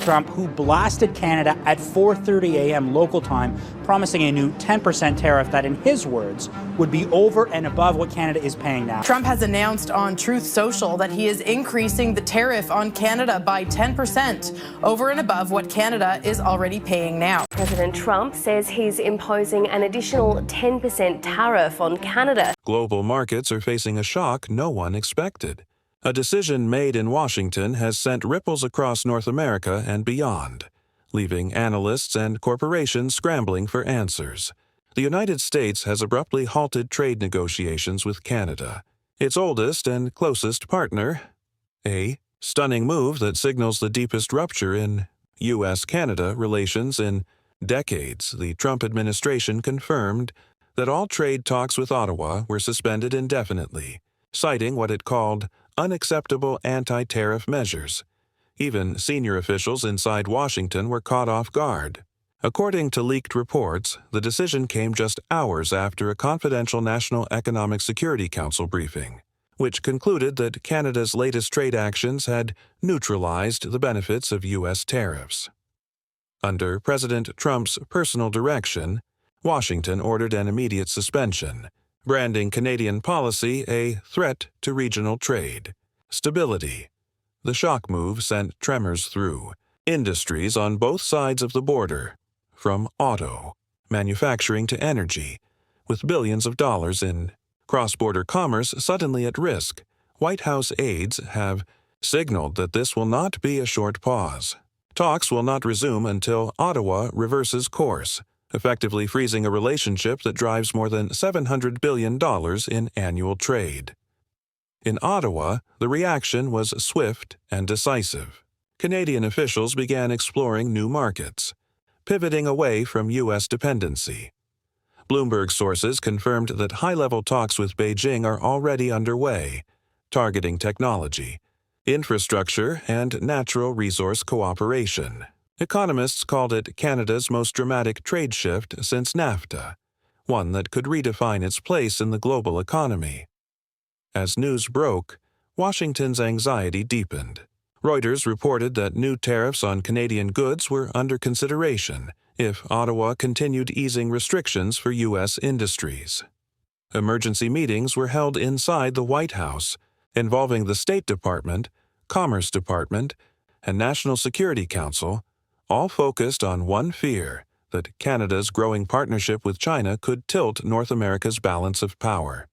Trump, who blasted Canada at 4:30 a.m. local time, promising a new 10% tariff that, in his words, would be over and above what Canada is paying now. Trump has announced on Truth Social that he is increasing the tariff on Canada by 10%, over and above what Canada is already paying now. President Trump says he's imposing an additional 10% tariff on Canada. Global markets are facing a shock no one expected. A decision made in Washington has sent ripples across North America and beyond, leaving analysts and corporations scrambling for answers. The United States has abruptly halted trade negotiations with Canada, its oldest and closest partner. A stunning move that signals the deepest rupture in U.S. Canada relations in decades. The Trump administration confirmed that all trade talks with Ottawa were suspended indefinitely, citing what it called unacceptable anti-tariff measures. Even senior officials inside Washington were caught off guard. According to leaked reports, the decision came just hours after a confidential National Economic Security Council briefing, which concluded that Canada's latest trade actions had neutralized the benefits of U.S. tariffs. Under President Trump's personal direction, Washington ordered an immediate suspension, branding Canadian policy a threat to regional trade. Stability. The shock move sent tremors through industries on both sides of the border, from auto, manufacturing to energy, with billions of dollars in cross-border commerce suddenly at risk. White House aides have signaled that this will not be a short pause. Talks will not resume until Ottawa reverses course, effectively freezing a relationship that drives more than $700 billion in annual trade. In Ottawa, the reaction was swift and decisive. Canadian officials began exploring new markets, pivoting away from U.S. dependency. Bloomberg sources confirmed that high-level talks with Beijing are already underway, targeting technology, infrastructure, and natural resource cooperation. Economists called it Canada's most dramatic trade shift since NAFTA, one that could redefine its place in the global economy. As news broke, Washington's anxiety deepened. Reuters reported that new tariffs on Canadian goods were under consideration if Ottawa continued easing restrictions for U.S. industries. Emergency meetings were held inside the White House, involving the State Department, Commerce Department, and National Security Council, all focused on one fear: that Canada's growing partnership with China could tilt North America's balance of power.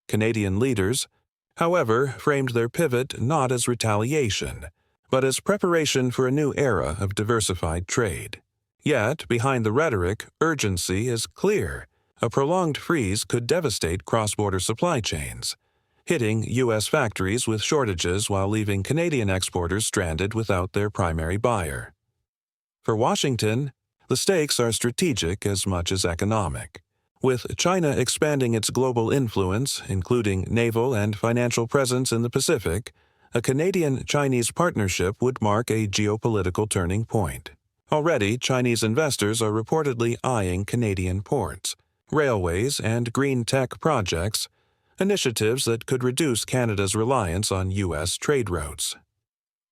Canadian leaders, however, framed their pivot not as retaliation, but as preparation for a new era of diversified trade. Yet, behind the rhetoric, urgency is clear. A prolonged freeze could devastate cross-border supply chains, hitting U.S. factories with shortages while leaving Canadian exporters stranded without their primary buyer. For Washington, the stakes are strategic as much as economic. With China expanding its global influence, including naval and financial presence in the Pacific, a Canadian-Chinese partnership would mark a geopolitical turning point. Already, Chinese investors are reportedly eyeing Canadian ports, railways, and green tech projects, initiatives that could reduce Canada's reliance on U.S. trade routes.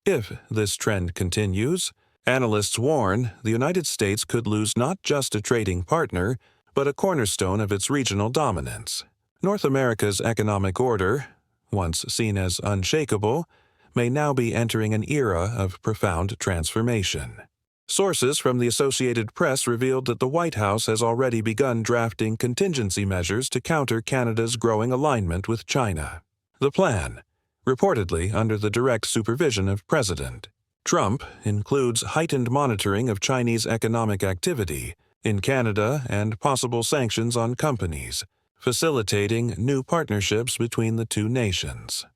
If this trend continues, analysts warn the United States could lose not just a trading partner, but a cornerstone of its regional dominance. North America's economic order, once seen as unshakable, may now be entering an era of profound transformation. Sources from the Associated Press revealed that the White House has already begun drafting contingency measures to counter Canada's growing alignment with China. The plan, reportedly under the direct supervision of President Trump, includes heightened monitoring of Chinese economic activity in Canada and possible sanctions on companies, facilitating new partnerships between the two nations.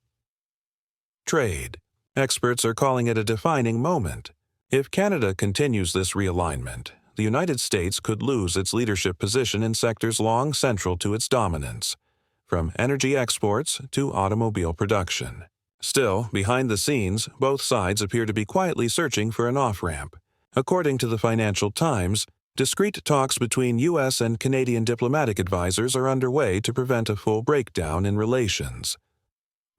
Trade. Experts are calling it a defining moment. If Canada continues this realignment, the United States could lose its leadership position in sectors long central to its dominance, from energy exports to automobile production. Still, behind the scenes, both sides appear to be quietly searching for an off-ramp. According to the Financial Times, discreet talks between U.S. and Canadian diplomatic advisors are underway to prevent a full breakdown in relations.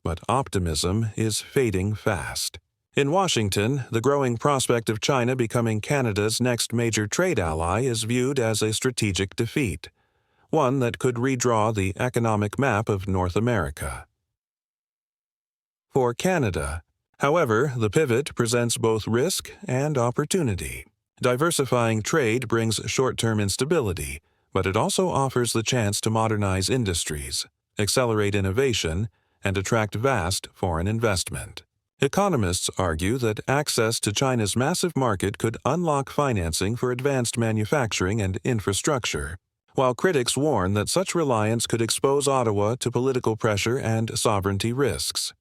But optimism is fading fast. In Washington, the growing prospect of China becoming Canada's next major trade ally is viewed as a strategic defeat, one that could redraw the economic map of North America. For Canada, however, the pivot presents both risk and opportunity. Diversifying trade brings short-term instability, but it also offers the chance to modernize industries, accelerate innovation, and attract vast foreign investment. Economists argue that access to China's massive market could unlock financing for advanced manufacturing and infrastructure, while critics warn that such reliance could expose Ottawa to political pressure and sovereignty risks.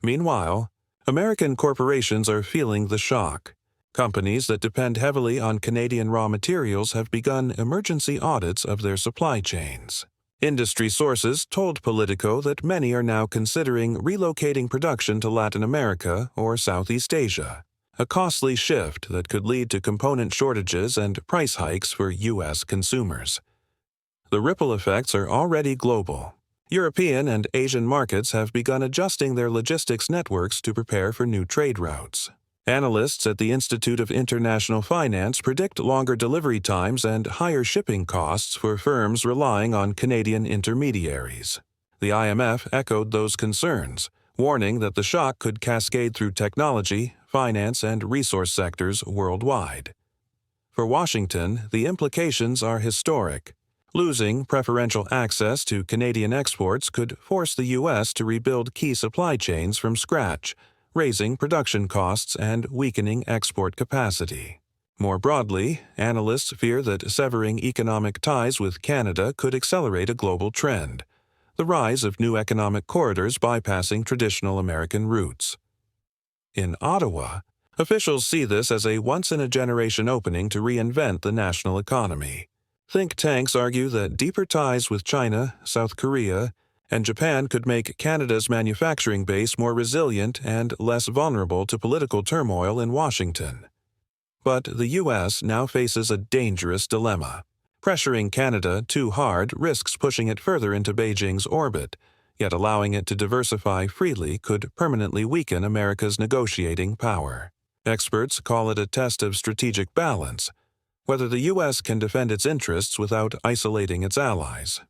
Meanwhile, American corporations are feeling the shock. Companies that depend heavily on Canadian raw materials have begun emergency audits of their supply chains. Industry sources told Politico that many are now considering relocating production to Latin America or Southeast Asia, a costly shift that could lead to component shortages and price hikes for U.S. consumers. The ripple effects are already global. European and Asian markets have begun adjusting their logistics networks to prepare for new trade routes. Analysts at the Institute of International Finance predict longer delivery times and higher shipping costs for firms relying on Canadian intermediaries. The IMF echoed those concerns, warning that the shock could cascade through technology, finance, and resource sectors worldwide. For Washington, the implications are historic. Losing preferential access to Canadian exports could force the U.S. to rebuild key supply chains from scratch, raising production costs and weakening export capacity. More broadly, analysts fear that severing economic ties with Canada could accelerate a global trend, the rise of new economic corridors bypassing traditional American routes. In Ottawa, officials see this as a once-in-a-generation opening to reinvent the national economy. Think tanks argue that deeper ties with China, South Korea, and Japan could make Canada's manufacturing base more resilient and less vulnerable to political turmoil in Washington. But the U.S. now faces a dangerous dilemma. Pressuring Canada too hard risks pushing it further into Beijing's orbit, yet allowing it to diversify freely could permanently weaken America's negotiating power. Experts call it a test of strategic balance, whether the U.S. can defend its interests without isolating its allies.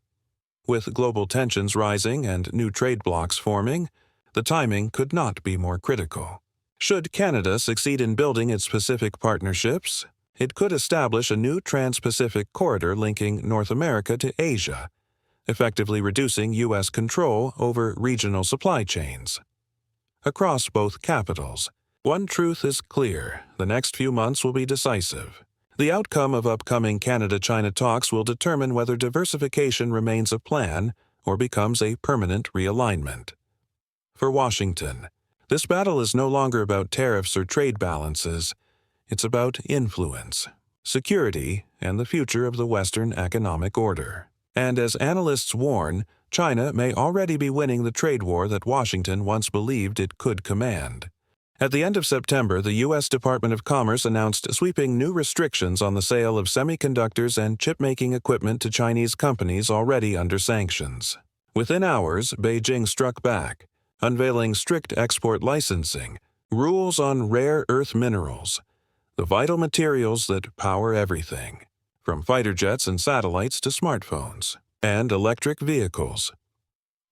With global tensions rising and new trade blocs forming, the timing could not be more critical. Should Canada succeed in building its Pacific partnerships, it could establish a new trans-Pacific corridor linking North America to Asia, effectively reducing U.S. control over regional supply chains. Across both capitals, one truth is clear: the next few months will be decisive. The outcome of upcoming Canada-China talks will determine whether diversification remains a plan or becomes a permanent realignment. For Washington, this battle is no longer about tariffs or trade balances. It's about influence, security, and the future of the Western economic order. And as analysts warn, China may already be winning the trade war that Washington once believed it could command. At the end of September, the U.S. Department of Commerce announced sweeping new restrictions on the sale of semiconductors and chip-making equipment to Chinese companies already under sanctions. Within hours, Beijing struck back, unveiling strict export licensing, rules on rare earth minerals, the vital materials that power everything, from fighter jets and satellites to smartphones, and electric vehicles.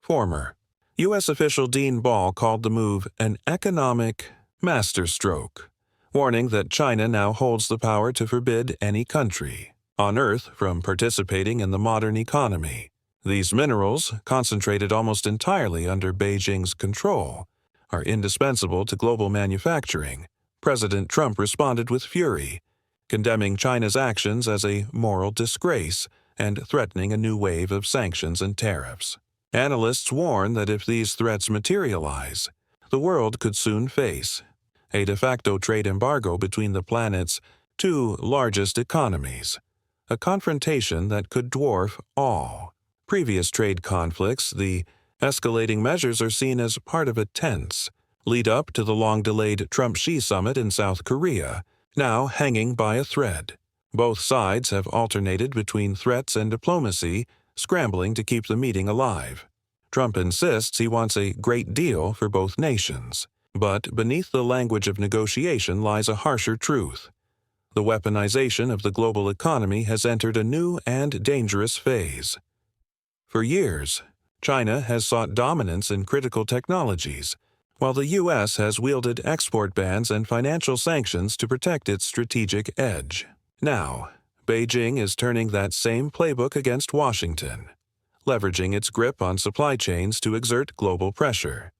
Former U.S. official Dean Ball called the move an economic masterstroke, warning that China now holds the power to forbid any country on Earth from participating in the modern economy. These minerals, concentrated almost entirely under Beijing's control, are indispensable to global manufacturing. President Trump responded with fury, condemning China's actions as a moral disgrace and threatening a new wave of sanctions and tariffs. Analysts warn that if these threats materialize, the world could soon face a de facto trade embargo between the planet's two largest economies, a confrontation that could dwarf all previous trade conflicts. The escalating measures are seen as part of a tense lead-up to the long-delayed Trump-Xi summit in South Korea, now hanging by a thread. Both sides have alternated between threats and diplomacy, scrambling to keep the meeting alive. Trump insists he wants a great deal for both nations, But beneath the language of negotiation lies a harsher truth. The weaponization of the global economy has entered a new and dangerous phase. For years, China has sought dominance in critical technologies, while the U.S. has wielded export bans and financial sanctions to protect its strategic edge. Now, Beijing is turning that same playbook against Washington, leveraging its grip on supply chains to exert global pressure.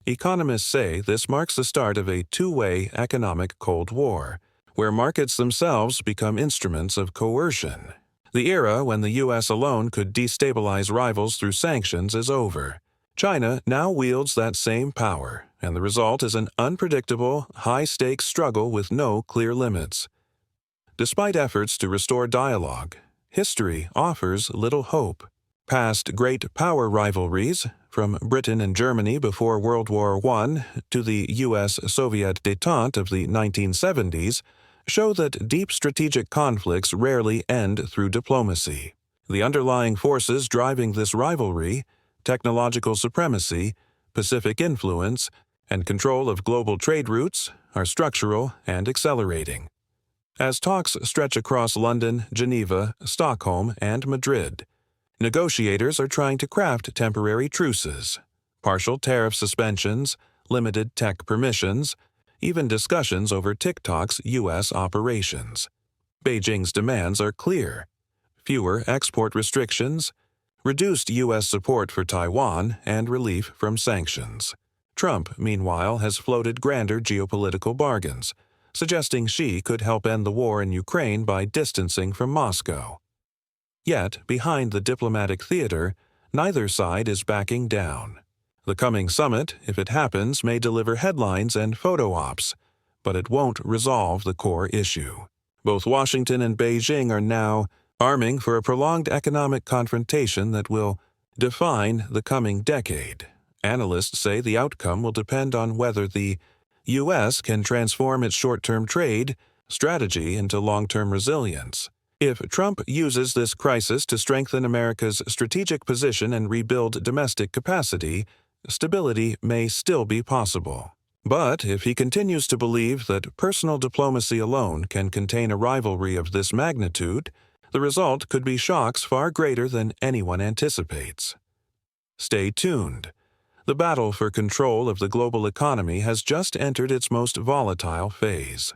Economists say this marks the start of a two-way economic Cold War, where markets themselves become instruments of coercion. The era when the U.S. alone could destabilize rivals through sanctions is over. China now wields that same power, and the result is an unpredictable, high-stakes struggle with no clear limits. Despite efforts to restore dialogue, history offers little hope. Past great power rivalries, from Britain and Germany before World War I to the U.S.-Soviet détente of the 1970s, show that deep strategic conflicts rarely end through diplomacy. The underlying forces driving this rivalry, technological supremacy, Pacific influence, and control of global trade routes, are structural and accelerating. As talks stretch across London, Geneva, Stockholm, and Madrid, negotiators are trying to craft temporary truces, partial tariff suspensions, limited tech permissions, even discussions over TikTok's U.S. operations. Beijing's demands are clear: fewer export restrictions, reduced U.S. support for Taiwan, and relief from sanctions. Trump, meanwhile, has floated grander geopolitical bargains, suggesting Xi could help end the war in Ukraine by distancing from Moscow. Yet, behind the diplomatic theater, neither side is backing down. The coming summit, if it happens, may deliver headlines and photo ops, but it won't resolve the core issue. Both Washington and Beijing are now arming for a prolonged economic confrontation that will define the coming decade. Analysts say the outcome will depend on whether the U.S. can transform its short-term trade strategy into long-term resilience. If Trump uses this crisis to strengthen America's strategic position and rebuild domestic capacity, stability may still be possible. But if he continues to believe that personal diplomacy alone can contain a rivalry of this magnitude, the result could be shocks far greater than anyone anticipates. Stay tuned. The battle for control of the global economy has just entered its most volatile phase.